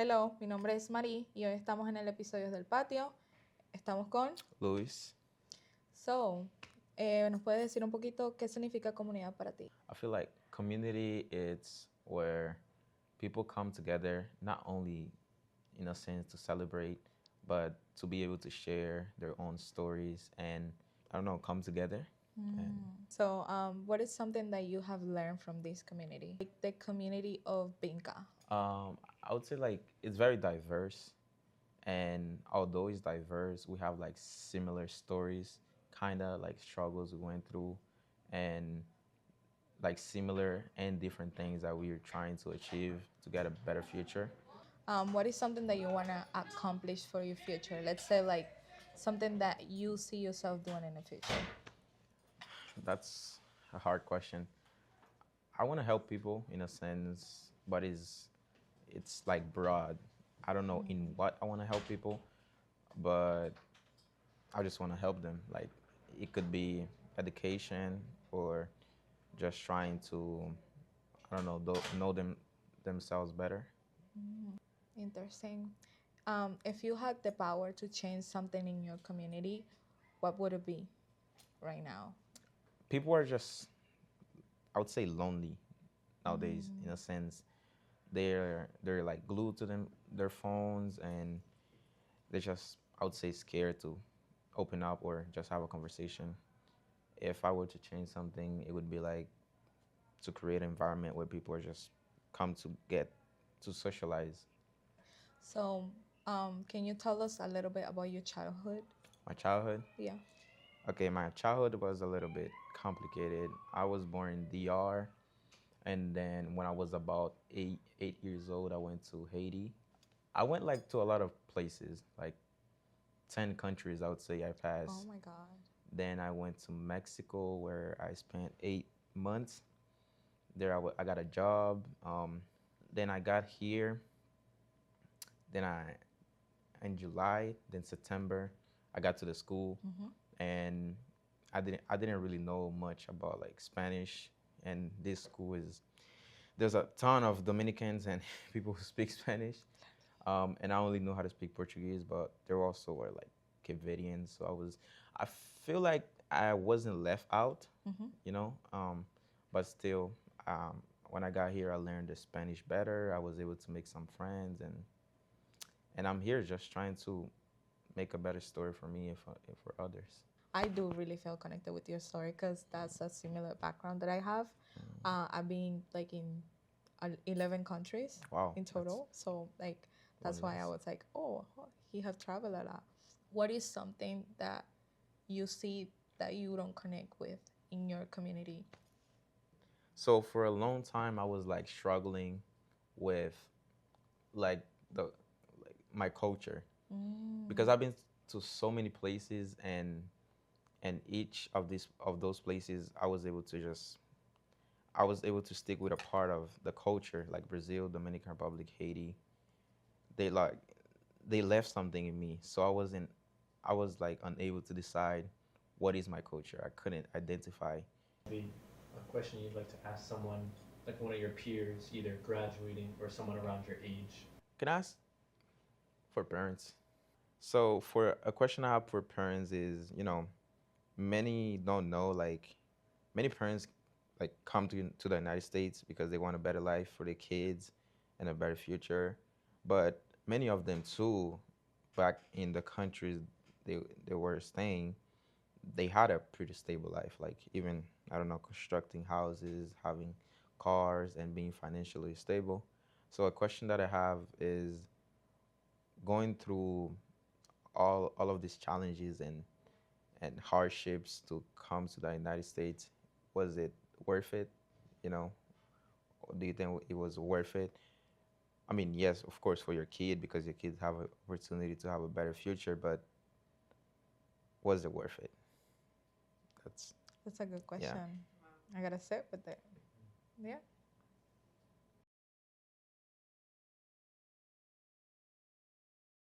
Hello, mi nombre es Marí y hoy estamos en el episodio del Patio. Estamos con... Luis. So, ¿nos puedes decir un poquito qué significa comunidad para ti? I feel like community is where people come together, not only in a sense to celebrate, but to be able to share their own stories and, I don't know, come together. And So, what is something that you have learned from this community? Like the community of Binka. I would say like it's very diverse, and although it's diverse, we have like similar stories, kind of like struggles we went through, and like similar and different things that we are trying to achieve to get a better future. What is something that you want to accomplish for your future? Let's say like something that you see yourself doing in the future. That's a hard question. I want to help people in a sense, but it's like broad. I don't know in what I want to help people, but I just want to help them. Like it could be education or just trying to, I don't know, know themselves better. Interesting. If you had the power to change something in your community, what would it be right now? People are just, I would say, lonely nowadays in a sense. They're like glued to their phones, and they're just, I would say, scared to open up or just have a conversation. If I were to change something, it would be like to create an environment where people are just come to get to socialize. So, can you tell us a little bit about your childhood? My childhood. Yeah. Okay, my childhood was a little bit complicated. I was born in DR, and then when I was about 8 years old, I went to Haiti. I went like to a lot of places, like 10 countries I would say I Oh passed. my God. Then I went to Mexico where I spent 8 months. There I got a job. Then I got here. Then in July, then September, I got to the school, and I didn't really know much about like Spanish. And this school is there's a ton of Dominicans and people who speak Spanish. And I only know how to speak Portuguese, but there also were like Cape Verdeans. So I feel like I wasn't left out, you know. But still, when I got here, I learned the Spanish better. I was able to make some friends, and I'm here just trying to make a better story for me and for others. I do really feel connected with your story because that's a similar background that I have. I've been like in 11 countries Wow, in total. So like that's why I yes. was like, oh, he have traveled a lot. What is something that you see that you don't connect with in your community? So for a long time, I was like struggling with like the like my culture because I've been to so many places, and each of those places I was able to stick with a part of the culture, like Brazil, Dominican Republic, Haiti. They like they left something in me, so I was like unable to decide what is my culture. I couldn't identify. Be a question you'd like to ask someone, like one of your peers, either graduating or someone around your age? Can I ask for parents? So for a question I have for parents is, many don't know, like many parents like come to the United States because they want a better life for their kids and a better future. But many of them too, back in the countries they they were staying, they had a pretty stable life. Like even, I don't know, constructing houses, having cars, and being financially stable. So a question that I have is going through all of these challenges and hardships to come to the United States, was it worth it? You know, do you think it was worth it? I mean, yes, of course, for your kid because your kids have an opportunity to have a better future, but was it worth it? That's That's a good yeah. question. I gotta sit with it. Yeah.